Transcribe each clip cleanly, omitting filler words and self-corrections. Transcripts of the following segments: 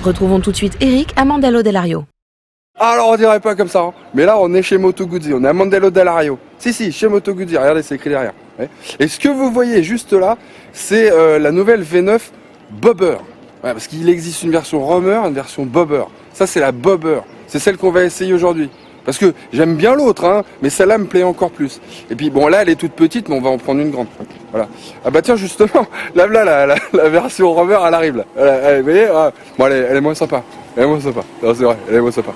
Retrouvons tout de suite Eric à Mandello Delario. Alors on dirait pas comme ça, hein. Mais là on est chez Moto Guzzi, on est à Mandello Delario. Si, chez Moto Guzzi, regardez, c'est écrit derrière. Ouais. Et ce que vous voyez juste là, c'est la nouvelle V9 Bobber. Ouais, parce qu'il existe une version Romer et une version Bobber. Ça c'est la Bobber, c'est celle qu'on va essayer aujourd'hui. Parce que j'aime bien l'autre, hein, mais celle-là me plaît encore plus. Et puis bon là elle est toute petite, mais on va en prendre une grande. Voilà. Ah bah tiens justement, là la version Romer elle arrive là. Vous voyez, bon elle est moins sympa. Elle est moins sympa. Non, c'est vrai, elle est moins sympa.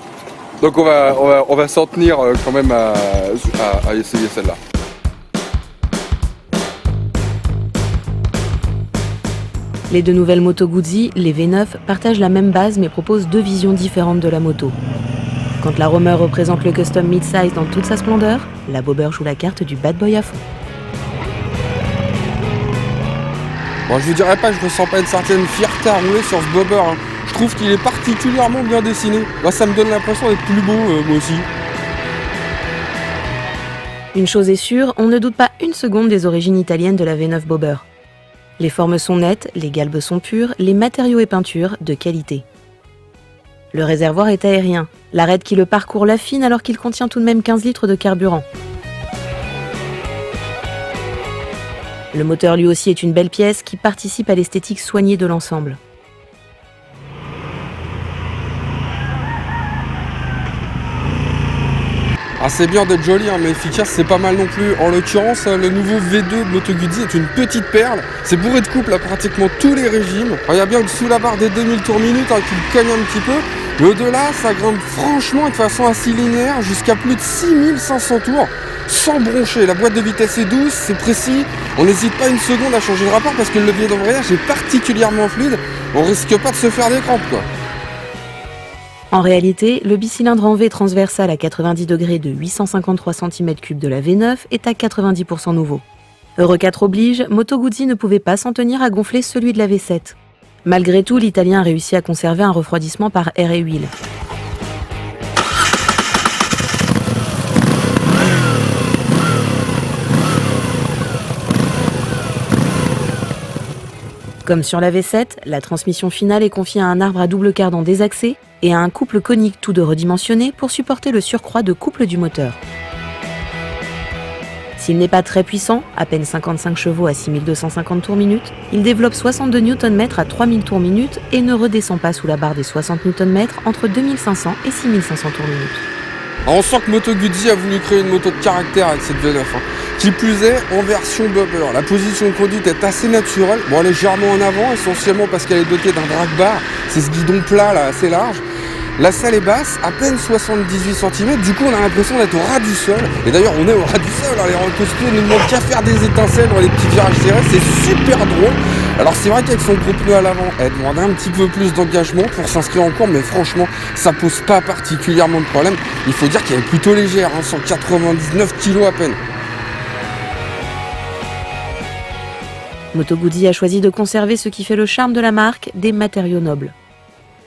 Donc on va s'en tenir quand même à essayer celle-là. Les deux nouvelles Moto Guzzi, les V9, partagent la même base mais proposent deux visions différentes de la moto. Quand la Romer représente le custom mid-size dans toute sa splendeur, la Bobber joue la carte du bad boy à fond. Bon, je vous dirais pas que je ressens pas une certaine fierté à rouler sur ce Bobber, hein. Je trouve qu'il est particulièrement bien dessiné. Moi, ça me donne l'impression d'être plus beau, moi aussi. Une chose est sûre, on ne doute pas une seconde des origines italiennes de la V9 Bobber. Les formes sont nettes, les galbes sont pures, les matériaux et peintures de qualité. Le réservoir est aérien. L'arête qui le parcourt l'affine alors qu'il contient tout de même 15 litres de carburant. Le moteur lui aussi est une belle pièce qui participe à l'esthétique soignée de l'ensemble. Ah, c'est bien d'être joli, hein, mais efficace, c'est pas mal non plus. En l'occurrence, le nouveau V2 de Moto Guzzi est une petite perle. C'est bourré de couple à pratiquement tous les régimes. Alors, il y a bien que sous la barre des 2000 tours minute, hein, qui le cogne un petit peu. Mais au-delà, ça grimpe franchement de façon assez linéaire jusqu'à plus de 6500 tours, sans broncher. La boîte de vitesse est douce, c'est précis. On n'hésite pas une seconde à changer de rapport parce que le levier d'embrayage est particulièrement fluide. On risque pas de se faire des crampes, quoi. En réalité, le bicylindre en V transversal à 90 degrés de 853 cm3 de la V9 est à 90% nouveau. Euro 4 oblige, Moto Guzzi ne pouvait pas s'en tenir à gonfler celui de la V7. Malgré tout, l'Italien a réussi à conserver un refroidissement par air et huile. Comme sur la V7, la transmission finale est confiée à un arbre à double cardan désaxé et à un couple conique tout deux redimensionné pour supporter le surcroît de couple du moteur. S'il n'est pas très puissant, à peine 55 chevaux à 6250 tours minute, il développe 62 Nm à 3000 tours minute et ne redescend pas sous la barre des 60 Nm entre 2500 et 6500 tours minute. Alors on sent que Moto Guzzi a voulu créer une moto de caractère avec cette V9, hein. Qui plus est, en version Bobber. La position de conduite est assez naturelle. Bon, elle est légèrement en avant, essentiellement parce qu'elle est dotée d'un drag bar. C'est ce guidon plat, là, assez large. La selle est basse, à peine 78 cm, du coup on a l'impression d'être au ras du sol. Et d'ailleurs on est au ras du sol, hein. Les recostués ne demandent qu'à faire des étincelles dans les petits virages serrés, c'est super drôle. Alors c'est vrai qu'avec son gros pneu à l'avant, elle demande un petit peu plus d'engagement pour s'inscrire en courbe, mais franchement ça pose pas particulièrement de problème. Il faut dire qu'elle est plutôt légère, hein, 199 kg à peine. Moto Guzzi a choisi de conserver ce qui fait le charme de la marque, des matériaux nobles.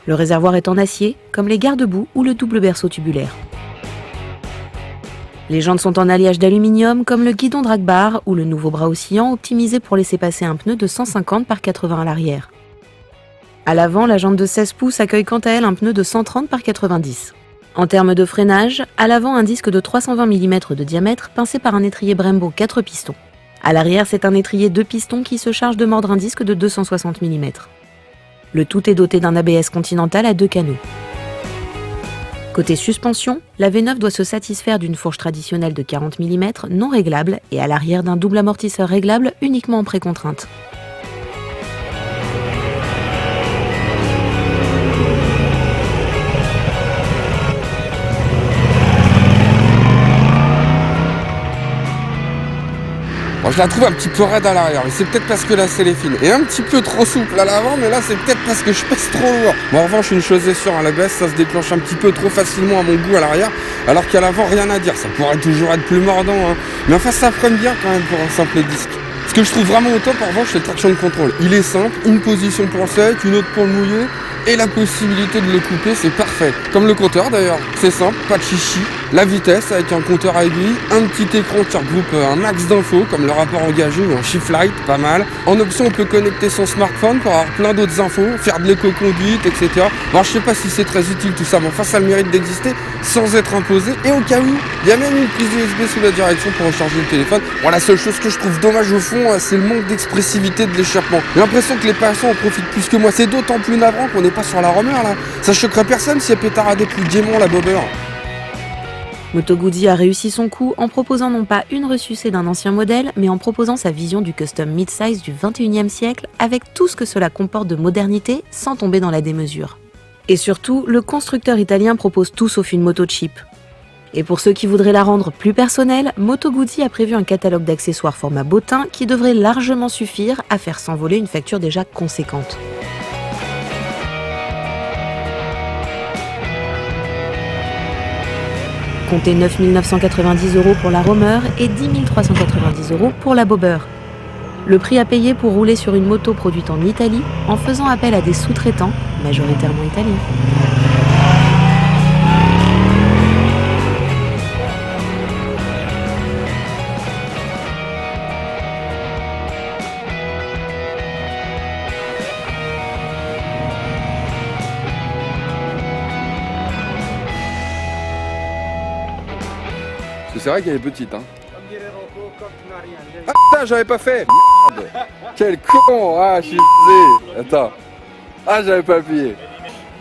Le réservoir est en acier, comme les garde-boue ou le double berceau tubulaire. Les jantes sont en alliage d'aluminium, comme le guidon drag bar ou le nouveau bras oscillant optimisé pour laisser passer un pneu de 150 par 80 à l'arrière. À l'avant, la jante de 16 pouces accueille quant à elle un pneu de 130 par 90. En termes de freinage, à l'avant un disque de 320 mm de diamètre pincé par un étrier Brembo 4 pistons. À l'arrière, c'est un étrier 2 pistons qui se charge de mordre un disque de 260 mm. Le tout est doté d'un ABS Continental à 2 canaux. Côté suspension, la V9 doit se satisfaire d'une fourche traditionnelle de 40 mm non réglable et à l'arrière d'un double amortisseur réglable uniquement en précontrainte. Bon, je la trouve un petit peu raide à l'arrière, mais c'est peut-être parce que la selle est fine. Et un petit peu trop souple à l'avant, mais là c'est peut-être parce que je pèse trop lourd. Bon, en revanche, une chose est sûre, à l'ABS, ça se déclenche un petit peu trop facilement à mon goût à l'arrière, alors qu'à l'avant, rien à dire. Ça pourrait toujours être plus mordant, hein. Mais enfin, ça freine bien quand même pour un simple disque. Ce que je trouve vraiment au top, en revanche, c'est le traction de contrôle. Il est simple, une position pour le sec, une autre pour le mouiller, et la possibilité de le couper, c'est parfait. Comme le compteur d'ailleurs, c'est simple, pas de chichi. la vitesse avec un compteur à aiguille, un petit écran qui regroupe un max d'infos comme le rapport engagé ou un shift light, pas mal. En option, on peut connecter son smartphone pour avoir plein d'autres infos, faire de l'éco-conduite, etc. Alors je sais pas si c'est très utile tout ça, mais enfin ça a le mérite d'exister sans être imposé. Et au cas où, il y a même une prise USB sous la direction pour recharger le téléphone. Bon, la seule chose que je trouve dommage au fond, c'est le manque d'expressivité de l'échappement. J'ai l'impression que les passants en profitent plus que moi. C'est d'autant plus navrant qu'on n'est pas sur la Romer là. Ça choquerait personne si elle pétaradait plus gaiement la bobber. Moto Guzzi a réussi son coup en proposant non pas une ressucée d'un ancien modèle, mais en proposant sa vision du custom mid-size du 21e siècle avec tout ce que cela comporte de modernité sans tomber dans la démesure. Et surtout, le constructeur italien propose tout sauf une moto cheap. Et pour ceux qui voudraient la rendre plus personnelle, Moto Guzzi a prévu un catalogue d'accessoires format bottin qui devrait largement suffire à faire s'envoler une facture déjà conséquente. Comptez 9 990 € pour la Romer et 10 390 € pour la Bobber. Le prix à payer pour rouler sur une moto produite en Italie en faisant appel à des sous-traitants, majoritairement italiens. C'est vrai qu'elle est petite, hein. Ah putain, j'avais pas fait. Merde. Quel con. Ah, je suis désolé. Attends. Ah, j'avais pas appuyé.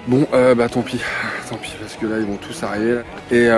Bon, bah tant pis, parce que là ils vont tous arriver. Et